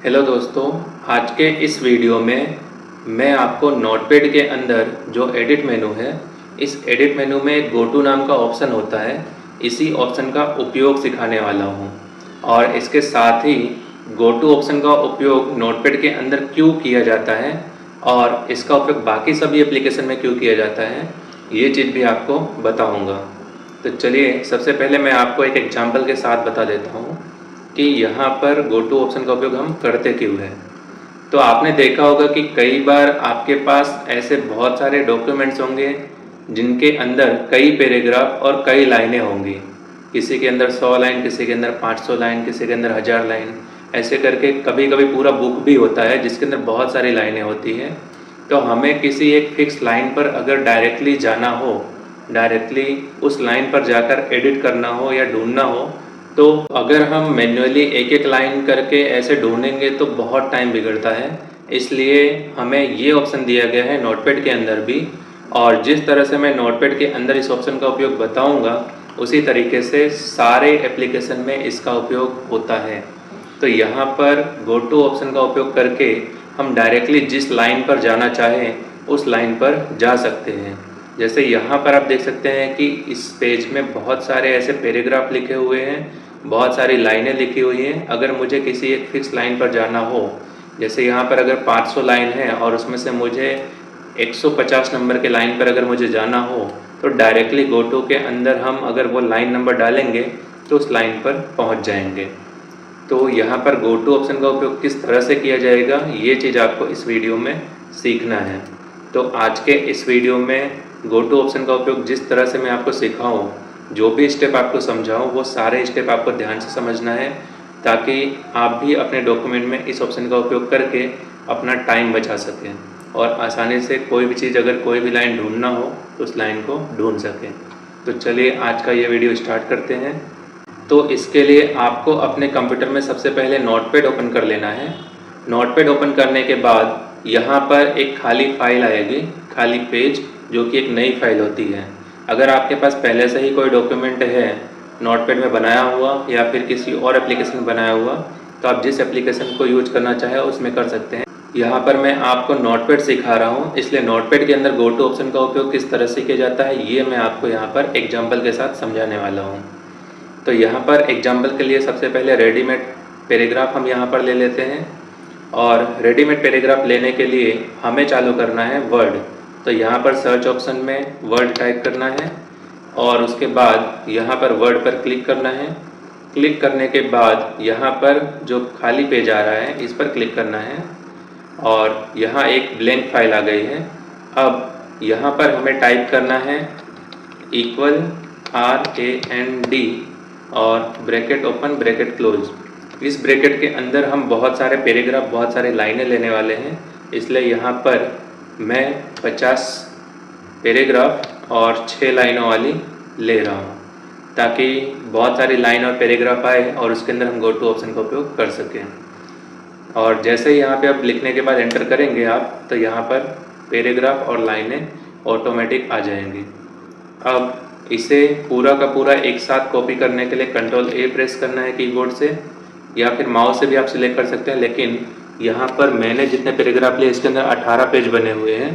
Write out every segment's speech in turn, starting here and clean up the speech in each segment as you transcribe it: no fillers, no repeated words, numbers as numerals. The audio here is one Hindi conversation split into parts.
हेलो दोस्तों, आज के इस वीडियो में मैं आपको नोटपैड के अंदर जो एडिट मेनू है, इस एडिट मेनू में गो टू नाम का ऑप्शन होता है। इसी ऑप्शन का उपयोग सिखाने वाला हूँ और इसके साथ ही गो टू ऑप्शन का उपयोग नोटपैड के अंदर क्यों किया जाता है और इसका उपयोग बाकी सभी एप्लीकेशन में क्यों किया जाता है, ये चीज़ भी आपको बताऊँगा। तो चलिए, सबसे पहले मैं आपको एक एग्जाम्पल के साथ बता देता हूँ कि यहाँ पर गो टू ऑप्शन का उपयोग हम करते क्यों है। तो आपने देखा होगा कि कई बार आपके पास ऐसे बहुत सारे डॉक्यूमेंट्स होंगे जिनके अंदर कई पैराग्राफ और कई लाइनें होंगी। किसी के अंदर 100 लाइन, किसी के अंदर 500 लाइन, किसी के अंदर 1000 लाइन, ऐसे करके कभी कभी पूरा बुक भी होता है जिसके अंदर बहुत सारी लाइनें होती हैं। तो हमें किसी एक फिक्स लाइन पर अगर डायरेक्टली जाना हो, डायरेक्टली उस लाइन पर जाकर एडिट करना हो या ढूंढना हो, तो अगर हम मैन्युअली एक एक लाइन करके ऐसे ढूंढेंगे तो बहुत टाइम बिगड़ता है। इसलिए हमें ये ऑप्शन दिया गया है नोटपैड के अंदर भी, और जिस तरह से मैं नोटपैड के अंदर इस ऑप्शन का उपयोग बताऊंगा उसी तरीके से सारे एप्लीकेशन में इसका उपयोग होता है। तो यहाँ पर गो टू ऑप्शन का उपयोग करके हम डायरेक्टली जिस लाइन पर जाना चाहें उस लाइन पर जा सकते हैं। जैसे यहाँ पर आप देख सकते हैं कि इस पेज में बहुत सारे ऐसे पैराग्राफ लिखे हुए हैं, बहुत सारी लाइनें लिखी हुई हैं। अगर मुझे किसी एक फिक्स लाइन पर जाना हो, जैसे यहाँ पर अगर 500 लाइन है और उसमें से मुझे 150 नंबर के लाइन पर अगर मुझे जाना हो, तो डायरेक्टली गो टू के अंदर हम अगर वो लाइन नंबर डालेंगे तो उस लाइन पर पहुँच जाएंगे। तो यहाँ पर गो टू ऑप्शन का उपयोग किस तरह से किया जाएगा, ये चीज़ आपको इस वीडियो में सीखना है। तो आज के इस वीडियो में गो टू ऑप्शन का उपयोग जिस तरह से मैं आपको सिखाऊं, जो भी स्टेप आपको समझाऊं, वो सारे स्टेप आपको ध्यान से समझना है ताकि आप भी अपने डॉक्यूमेंट में इस ऑप्शन का उपयोग करके अपना टाइम बचा सकें और आसानी से कोई भी चीज़, अगर कोई भी लाइन ढूंढना हो तो उस लाइन को ढूंढ सकें। तो चलिए आज का ये वीडियो स्टार्ट करते हैं। तो इसके लिए आपको अपने कंप्यूटर में सबसे पहले नोटपैड ओपन कर लेना है। नोटपैड ओपन करने के बाद यहाँ पर एक खाली फाइल आएगी, खाली पेज, जो कि एक नई फाइल होती है। अगर आपके पास पहले से ही कोई डॉक्यूमेंट है नोटपैड में बनाया हुआ या फिर किसी और एप्लीकेशन में बनाया हुआ, तो आप जिस एप्लीकेशन को यूज करना चाहें उसमें कर सकते हैं। यहाँ पर मैं आपको नोटपैड सिखा रहा हूँ, इसलिए नोटपैड के अंदर गो टू ऑप्शन का उपयोग किस तरह से किया जाता है ये मैं आपको यहाँ पर एग्जाम्पल के साथ समझाने वाला हूँ। तो यहाँ पर एग्जाम्पल के लिए सबसे पहले रेडीमेड पैराग्राफ हम यहाँ पर ले लेते हैं, और रेडीमेड पैराग्राफ लेने के लिए हमें चालू करना है वर्ड। तो यहाँ पर सर्च ऑप्शन में वर्ड टाइप करना है और उसके बाद यहाँ पर वर्ड पर क्लिक करना है। क्लिक करने के बाद यहाँ पर जो खाली पेज आ रहा है इस पर क्लिक करना है और यहाँ एक ब्लैंक फाइल आ गई है। अब यहाँ पर हमें टाइप करना है RAND और ब्रैकेट ओपन ब्रैकेट क्लोज। इस ब्रैकेट के अंदर हम बहुत सारे पैराग्राफ, बहुत सारे लाइनें लेने वाले हैं, इसलिए यहाँ पर मैं 50 पैराग्राफ और 6 लाइनों वाली ले रहा हूँ ताकि बहुत सारी लाइन और पैराग्राफ आए और उसके अंदर हम गो टू ऑप्शन का उपयोग कर सकें। और जैसे ही यहाँ पे आप लिखने के बाद एंटर करेंगे आप, तो यहाँ पर पैराग्राफ और लाइनें ऑटोमेटिक आ जाएंगी। अब इसे पूरा का पूरा एक साथ कॉपी करने के लिए कंट्रोल A प्रेस करना है कीबोर्ड से, या फिर माउस से भी आप सिलेक्ट कर सकते हैं। लेकिन यहाँ पर मैंने जितने पैराग्राफ लिए इसके अंदर 18 पेज बने हुए हैं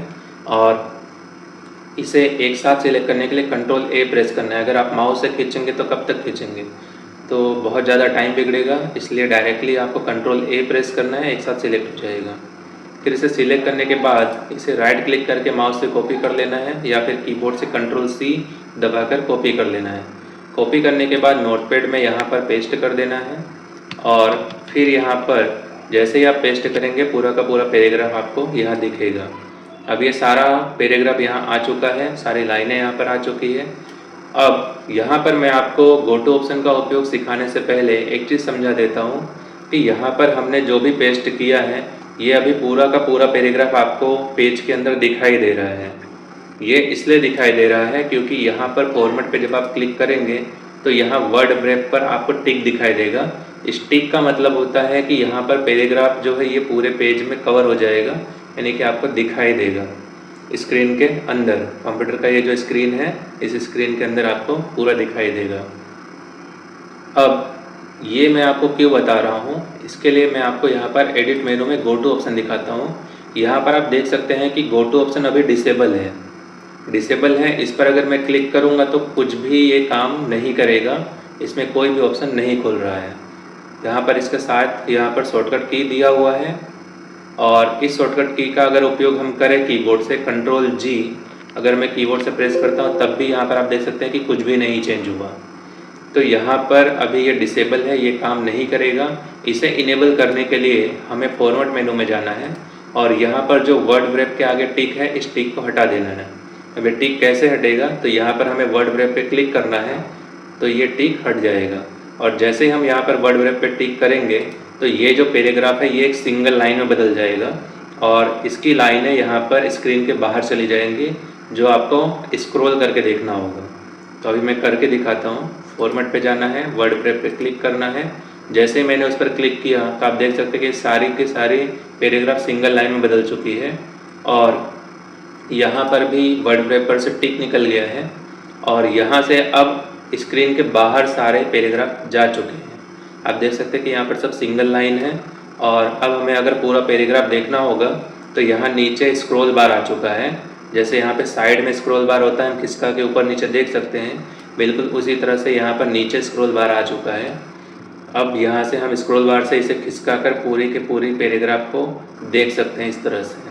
और इसे एक साथ सिलेक्ट करने के लिए कंट्रोल A प्रेस करना है। अगर आप माउस से खींचेंगे तो कब तक खींचेंगे, तो बहुत ज़्यादा टाइम बिगड़ेगा, इसलिए डायरेक्टली आपको कंट्रोल A प्रेस करना है, एक साथ सिलेक्ट हो जाएगा। फिर इसे सिलेक्ट करने के बाद इसे राइट क्लिक करके माउस से कॉपी कर लेना है या फिर कीबोर्ड से कंट्रोल C दबाकर कॉपी कर लेना है। कॉपी करने के बाद नोटपैड में यहाँ पर पेस्ट कर देना है और फिर यहाँ पर जैसे ही आप पेस्ट करेंगे पूरा का पूरा पैराग्राफ आपको यहाँ दिखेगा। अब ये सारा पैराग्राफ यहाँ आ चुका है, सारी लाइनें यहाँ पर आ चुकी है। अब यहाँ पर मैं आपको गो टू ऑप्शन का उपयोग सिखाने से पहले एक चीज़ समझा देता हूँ कि यहाँ पर हमने जो भी पेस्ट किया है ये अभी पूरा का पूरा पैराग्राफ आपको पेज के अंदर दिखाई दे रहा है। ये इसलिए दिखाई दे रहा है क्योंकि यहाँ पर फॉर्मेट पे जब आप क्लिक करेंगे तो यहाँ वर्ड ब्रेक पर आपको टिक दिखाई देगा। इस टिक का मतलब होता है कि यहाँ पर पैराग्राफ जो है ये पूरे पेज में कवर हो जाएगा, यानी कि आपको दिखाई देगा स्क्रीन के अंदर। कंप्यूटर का ये जो स्क्रीन है, इस स्क्रीन के अंदर आपको पूरा दिखाई देगा। अब ये मैं आपको क्यों बता रहा हूँ, इसके लिए मैं आपको यहाँ पर एडिट मेनू में गो टू ऑप्शन दिखाता हूँ। यहाँ पर आप देख सकते हैं कि गो टू ऑप्शन अभी डिसेबल है। इस पर अगर मैं क्लिक करूँगा तो कुछ भी ये काम नहीं करेगा, इसमें कोई भी ऑप्शन नहीं खुल रहा है। यहाँ पर इसके साथ यहाँ पर शॉर्टकट की दिया हुआ है, और इस शॉर्टकट की का अगर उपयोग हम करें कीबोर्ड से कंट्रोल जी, अगर मैं कीबोर्ड से प्रेस करता हूँ तब भी यहाँ पर आप देख सकते हैं कि कुछ भी नहीं चेंज हुआ। तो यहाँ पर अभी ये डिसेबल है, ये काम नहीं करेगा। इसे इनेबल करने के लिए हमें फॉर्मेट मेनू में जाना है, और यहाँ पर जो वर्ड व्रैप के आगे टिक है, इस टिक को हटा देना है। अब ये टिक कैसे हटेगा, तो यहाँ पर हमें वर्ड व्रैप पे क्लिक करना है, तो ये टिक हट जाएगा। और जैसे ही हम यहाँ पर वर्ड व्रैप पे टिक करेंगे तो ये जो पैराग्राफ है ये एक सिंगल लाइन में बदल जाएगा, और इसकी लाइनें यहाँ पर स्क्रीन के बाहर चली जाएंगी, जो आपको स्क्रॉल करके देखना होगा। तो अभी मैं करके दिखाता हूँ। फॉर्मेट पे जाना है, वर्ड व्रैप पे क्लिक करना है। जैसे ही मैंने उस पर क्लिक किया तो आप देख सकते हैं कि सारी की सारी पैराग्राफ सिंगल लाइन में बदल चुकी है, और यहाँ पर भी वर्ड व्रैप पर से टिक निकल गया है, और यहाँ से अब स्क्रीन के बाहर सारे पैराग्राफ जा चुके हैं। आप देख सकते हैं कि यहाँ पर सब सिंगल लाइन है, और अब हमें अगर पूरा पैराग्राफ देखना होगा तो यहाँ नीचे स्क्रॉल बार आ चुका है। जैसे यहाँ पे साइड में स्क्रॉल बार होता है, हम खिसका के ऊपर नीचे देख सकते हैं, बिल्कुल उसी तरह से यहाँ पर नीचे स्क्रॉल बार आ चुका है। अब यहाँ से हम स्क्रॉल बार से इसे खिसका कर पूरी के पूरी पैराग्राफ को देख सकते हैं इस तरह से।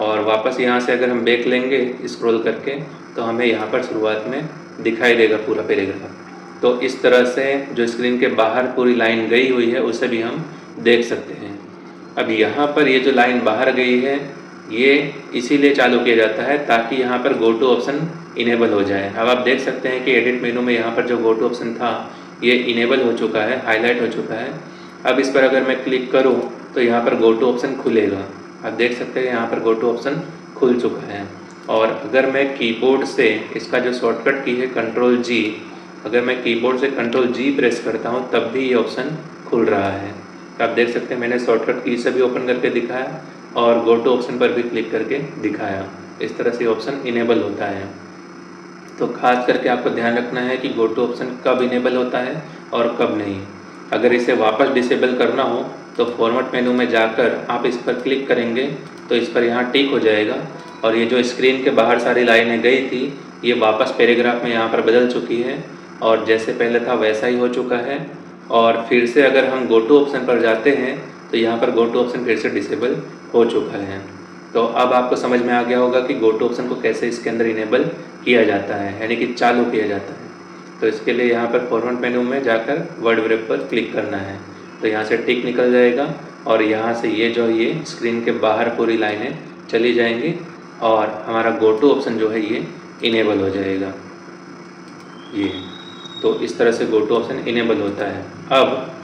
और वापस यहाँ से अगर हम बैक लेंगे स्क्रॉल करके तो हमें यहाँ पर शुरुआत में दिखाई देगा पूरा पैराग्राफ। तो इस तरह से जो स्क्रीन के बाहर पूरी लाइन गई हुई है उसे भी हम देख सकते हैं। अब यहाँ पर ये जो लाइन बाहर गई है ये इसीलिए चालू किया जाता है ताकि यहाँ पर गो टू ऑप्शन इनेबल हो जाए। अब आप देख सकते हैं कि एडिट मेनू में यहाँ पर जो गो टू ऑप्शन था ये इनेबल हो चुका है, हाईलाइट हो चुका है। अब इस पर अगर मैं क्लिक करूँ तो यहाँ पर गो टू ऑप्शन खुलेगा। आप देख सकते हैं यहाँ पर गो टू ऑप्शन खुल चुका है। और अगर मैं कीबोर्ड से इसका जो शॉर्टकट की है कंट्रोल जी, अगर मैं कीबोर्ड से कंट्रोल जी प्रेस करता हूँ तब भी ये ऑप्शन खुल रहा है। तो आप देख सकते हैं मैंने शॉर्टकट की से भी ओपन करके दिखाया और गो टू ऑप्शन पर भी क्लिक करके दिखाया। इस तरह से ऑप्शन इनेबल होता है। तो खास करके आपको ध्यान रखना है कि गो टू ऑप्शन कब इनेबल होता है और कब नहीं। अगर इसे वापस डिसेबल करना हो तो फॉर्मेट मेनू में जाकर आप इस पर क्लिक करेंगे तो इस पर यहाँ टिक हो जाएगा, और ये जो स्क्रीन के बाहर सारी लाइनें गई थी ये वापस पैराग्राफ में यहाँ पर बदल चुकी है, और जैसे पहले था वैसा ही हो चुका है। और फिर से अगर हम गो टू ऑप्शन पर जाते हैं तो यहाँ पर गो टू ऑप्शन फिर से डिसेबल हो चुका है। तो अब आपको समझ में आ गया होगा कि गो टू ऑप्शन को कैसे इसके अंदर इनेबल किया जाता है, यानी कि चालू किया जाता है। तो इसके लिए यहाँ पर फॉर्मेट मेनू में जाकर वर्ड व्रैप पर क्लिक करना है, तो यहाँ से टिक निकल जाएगा, और यहाँ से ये स्क्रीन के बाहर पूरी लाइनें चली जाएंगी, और हमारा गो टू ऑप्शन जो है ये इनेबल हो जाएगा। ये तो इस तरह से गो टू ऑप्शन इनेबल होता है। अब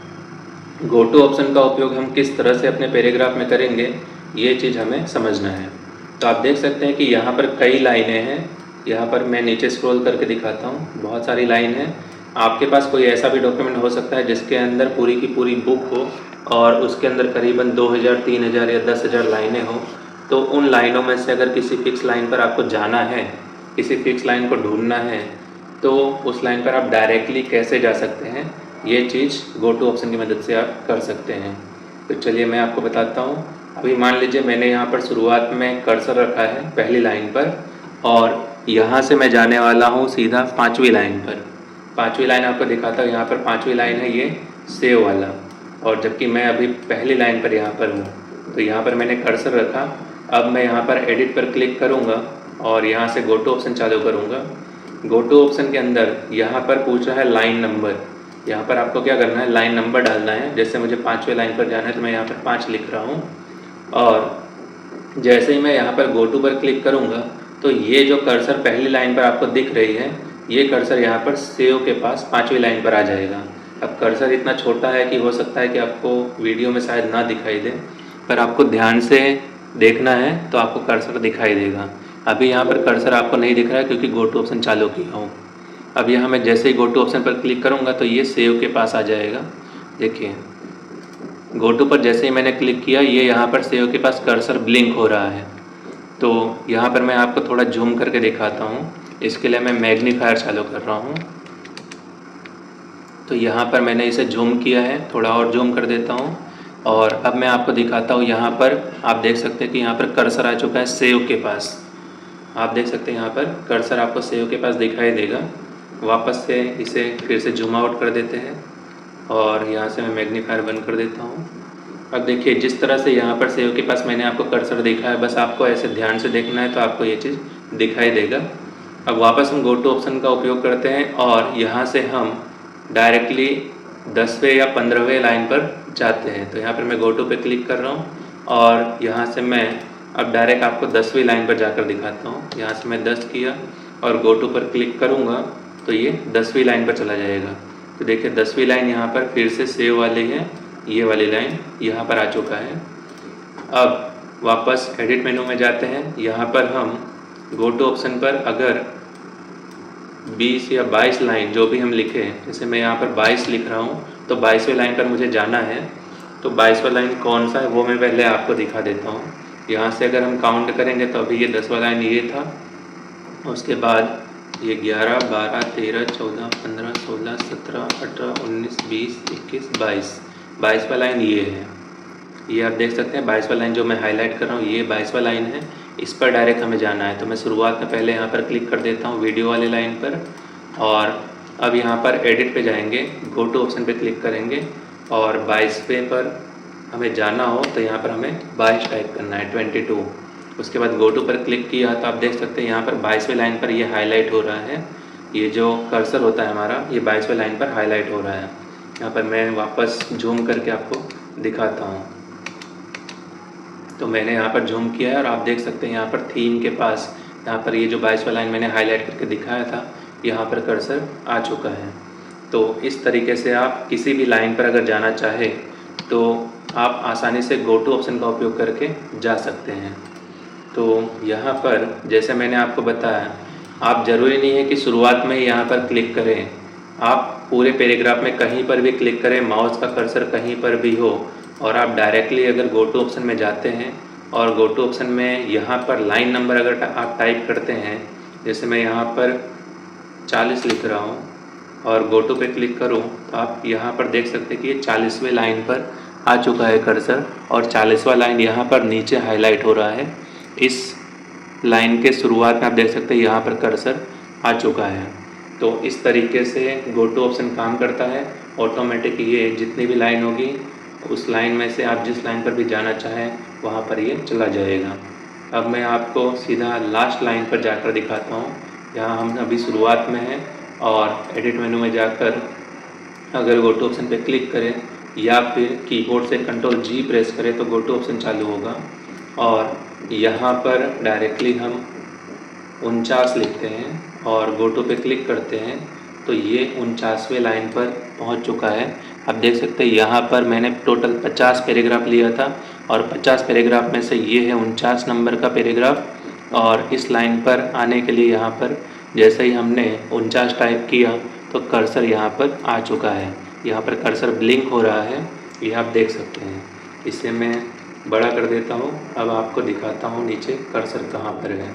गो टू ऑप्शन का उपयोग हम किस तरह से अपने पैराग्राफ में करेंगे ये चीज़ हमें समझना है। तो आप देख सकते हैं कि यहाँ पर कई लाइनें हैं। यहाँ पर मैं नीचे स्क्रॉल करके दिखाता हूँ, बहुत सारी लाइन है। आपके पास कोई ऐसा भी डॉक्यूमेंट हो सकता है जिसके अंदर पूरी की पूरी बुक हो और उसके अंदर करीबन 2000, 3000 या 10,000 लाइनें हो। तो उन लाइनों में से अगर किसी फिक्स लाइन पर आपको जाना है, किसी फिक्स लाइन को ढूंढना है, तो उस लाइन पर आप डायरेक्टली कैसे जा सकते हैं ये चीज़ गो टू ऑप्शन की मदद से आप कर सकते हैं। तो चलिए मैं आपको बताता हूँ। अभी मान लीजिए मैंने यहाँ पर शुरुआत में कर्सर रखा है पहली लाइन पर, और यहाँ से मैं जाने वाला हूँ सीधा 5वीं लाइन पर। 5वीं लाइन आपको दिखाता हूँ। यहाँ पर 5वीं लाइन है ये सेव वाला, और जबकि मैं अभी पहली लाइन पर यहाँ पर हूँ। तो यहाँ पर मैंने कर्सर रखा। अब मैं यहाँ पर एडिट पर क्लिक करूँगा और यहाँ से गो टू ऑप्शन चालू करूँगा। गो टू ऑप्शन के अंदर यहाँ पर पूछ रहा है लाइन नंबर। यहाँ पर आपको क्या करना है, लाइन नंबर डालना है। जैसे मुझे 5वें लाइन पर जाना है तो मैं यहाँ पर 5 लिख रहा हूँ, और जैसे ही मैं यहाँ पर गो टू पर क्लिक करूँगा तो ये जो कर्सर पहली लाइन पर आपको दिख रही है ये कर्सर यहाँ पर सेव के पास 5वीं लाइन पर आ जाएगा। अब कर्सर इतना छोटा है कि हो सकता है कि आपको वीडियो में शायद ना दिखाई दे, पर आपको ध्यान से देखना है तो आपको कर्सर दिखाई देगा। अभी यहाँ पर कर्सर आपको नहीं दिख रहा है क्योंकि गो टू ऑप्शन चालू किया हूँ। अब यहाँ मैं जैसे ही गो टू ऑप्शन पर क्लिक करूँगा तो ये सेव के पास आ जाएगा। देखिए गो टू पर जैसे ही मैंने क्लिक किया ये यहाँ पर सेव के पास कर्सर ब्लिंक हो रहा है। तो यहाँ पर मैं आपको थोड़ा जूम करके दिखाता हूँ। इसके लिए मैं मैग्नीफायर चालू कर रहा हूँ। तो यहाँ पर मैंने इसे जूम किया है, थोड़ा और जूम कर देता हूँ और अब मैं आपको दिखाता हूँ। यहाँ पर आप देख सकते हैं कि यहाँ पर कर्सर आ चुका है सेव के पास। आप देख सकते हैं यहाँ पर कर्सर आपको सेव के पास दिखाई देगा। वापस से इसे फिर से जूम आउट कर देते हैं और यहाँ से मैं मैग्नीफायर बंद कर देता हूँ। अब देखिए जिस तरह से यहाँ पर सेव के पास मैंने आपको कर्सर देखा है, बस आपको ऐसे ध्यान से देखना है तो आपको ये चीज़ दिखाई देगा। अब वापस हम गो टू ऑप्शन का उपयोग करते हैं और यहाँ से हम डायरेक्टली 10वें या 15वें लाइन पर जाते हैं। तो यहाँ पर मैं गो टू पे क्लिक कर रहा हूँ और यहाँ से मैं अब डायरेक्ट आपको 10वीं लाइन पर जाकर दिखाता हूँ। यहाँ से मैं 10 किया और गो टू पर क्लिक करूँगा तो ये 10वीं लाइन पर चला जाएगा। तो देखिए 10वीं लाइन यहाँ पर फिर से सेव वाली है, ये वाली लाइन यहाँ पर आ चुका है। अब वापस एडिट मेनू में जाते हैं। यहाँ पर हम गो टू ऑप्शन पर अगर 20 या 22 लाइन जो भी हम लिखे, जैसे मैं यहाँ पर 22 लिख रहा हूँ तो 22वें लाइन पर मुझे जाना है। तो 22वां लाइन कौन सा है वो मैं पहले आपको दिखा देता हूँ। यहाँ से अगर हम काउंट करेंगे तो अभी ये 10वां लाइन ये था, उसके बाद ये 11, 12, 13, 14, 15, 16, 17, 18, 19, 20, 21, 22वां लाइन ये है। ये आप देख सकते हैं 22वां लाइन जो मैं हाईलाइट कर रहा हूँ ये 22वां लाइन है। इस पर डायरेक्ट हमें जाना है। तो मैं शुरुआत में पहले यहाँ पर क्लिक कर देता हूँ वीडियो वाले लाइन पर और अब यहाँ पर एडिट पे जाएंगे, गो टू ऑप्शन पे क्लिक करेंगे और 22वें पर हमें जाना हो तो यहाँ पर हमें 22 टाइप करना है, 22। उसके बाद गो टू पर क्लिक किया तो आप देख सकते हैं यहाँ पर 22वें लाइन पर ये हाईलाइट हो रहा है। ये जो कर्सर होता है हमारा ये 22वें लाइन पर हाईलाइट हो रहा है। यहाँ पर मैं वापस जूम करके आपको दिखाता हूँ। तो मैंने यहाँ पर जूम किया है और आप देख सकते हैं यहाँ पर थीम के पास यहाँ पर ये जो 22वां लाइन मैंने हाईलाइट करके दिखाया था यहाँ पर कर्सर आ चुका है। तो इस तरीके से आप किसी भी लाइन पर अगर जाना चाहे तो आप आसानी से गो टू ऑप्शन का उपयोग करके जा सकते हैं। तो यहाँ पर जैसे मैंने आपको बताया, आप ज़रूरी नहीं है कि शुरुआत में ही यहाँ पर क्लिक करें। आप पूरे पैराग्राफ में कहीं पर भी क्लिक करें, माउस का कर्सर कहीं पर भी हो और आप डायरेक्टली अगर गो टू ऑप्शन में जाते हैं और गो टू ऑप्शन में यहाँ पर लाइन नंबर अगर आप टाइप करते हैं, जैसे मैं यहाँ पर 40 लिख रहा हूँ और गो टू पे क्लिक करूँ तो आप यहाँ पर देख सकते हैं कि ये 40वें लाइन पर आ चुका है कर्सर और 40वां लाइन यहाँ पर नीचे हाईलाइट हो रहा है। इस लाइन के शुरुआत में आप देख सकते हैं यहाँ पर कर्सर आ चुका है। तो इस तरीके से गो टू ऑप्शन काम करता है। ऑटोमेटिक ये जितनी भी लाइन होगी उस लाइन में से आप जिस लाइन पर भी जाना चाहें वहाँ पर ये चला जाएगा। अब मैं आपको सीधा लास्ट लाइन पर जाकर दिखाता हूँ। यहाँ हम अभी शुरुआत में हैं और एडिट मेनू में जाकर अगर गो टू ऑप्शन पर क्लिक करें या फिर कीबोर्ड से कंट्रोल जी प्रेस करें तो गो टू ऑप्शन चालू होगा और यहाँ पर डायरेक्टली हम 49 लिखते हैं और गो टू पे क्लिक करते हैं तो ये 49वें लाइन पर पहुँच चुका है। आप देख सकते हैं यहाँ पर मैंने टोटल 50 पैराग्राफ लिया था और 50 पैराग्राफ में से ये है 49 नंबर का पैराग्राफ। और इस लाइन पर आने के लिए यहाँ पर जैसे ही हमने 49 टाइप किया तो कर्सर यहाँ पर आ चुका है। यहाँ पर कर्सर ब्लिंक हो रहा है, ये आप देख सकते हैं। इसे मैं बड़ा कर देता हूँ। अब आपको दिखाता हूँ नीचे कर्सर कहाँ पर है।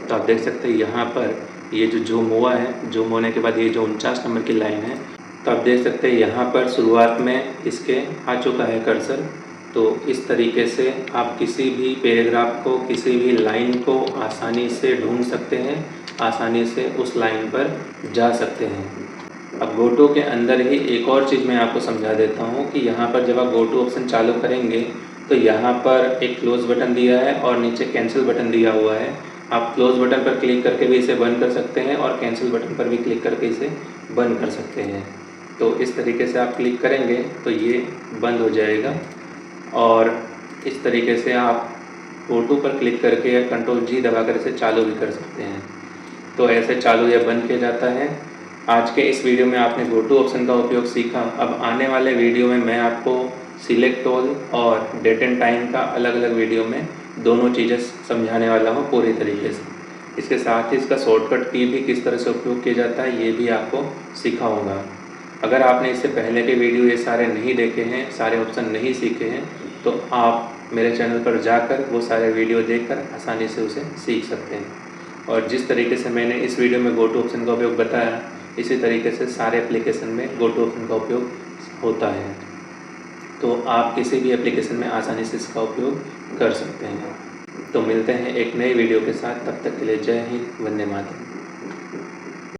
तो आप देख सकते हैं यहाँ पर ये जो जूम हुआ है, जूम होने के बाद ये जो 49 नंबर की लाइन है, तो आप देख सकते हैं यहाँ पर शुरुआत में इसके आ चुका है कर्सर। तो इस तरीके से आप किसी भी पैराग्राफ को, किसी भी लाइन को आसानी से ढूंढ सकते हैं, आसानी से उस लाइन पर जा सकते हैं। अब गो टू के अंदर ही एक और चीज़ मैं आपको समझा देता हूँ कि यहाँ पर जब आप गो टू ऑप्शन चालू करेंगे तो यहाँ पर एक क्लोज़ बटन दिया है और नीचे कैंसिल बटन दिया हुआ है। आप क्लोज़ बटन पर क्लिक करके भी इसे बंद कर सकते हैं और कैंसिल बटन पर भी क्लिक करके इसे बंद कर सकते हैं। तो इस तरीके से आप क्लिक करेंगे तो ये बंद हो जाएगा और इस तरीके से आप गो टू पर क्लिक करके या कंट्रोल जी दबाकर इसे चालू भी कर सकते हैं। तो ऐसे चालू या बंद किया जाता है। आज के इस वीडियो में आपने गो टू ऑप्शन का उपयोग सीखा। अब आने वाले वीडियो में मैं आपको सिलेक्ट ऑल और डेट एंड टाइम का अलग अलग वीडियो में दोनों चीज़ें समझाने वाला हूँ पूरी तरीके से। इसके साथ ही इसका शॉर्टकट की भी किस तरह से उपयोग किया जाता है ये भी आपको सिखाऊंगा। अगर आपने इससे पहले के वीडियो ये सारे नहीं देखे हैं, सारे ऑप्शन नहीं सीखे हैं, तो आप मेरे चैनल पर जाकर वो सारे वीडियो देखकर आसानी से उसे सीख सकते हैं। और जिस तरीके से मैंने इस वीडियो में गो टू ऑप्शन का उपयोग बताया, इसी तरीके से सारे एप्लीकेशन में गोटो ऑप्शन का उपयोग होता है। तो आप किसी भी एप्लीकेशन में आसानी से इसका उपयोग कर सकते हैं। तो मिलते हैं एक नई वीडियो के साथ, तब तक के लिए जय हिंद, वंदे मातरम।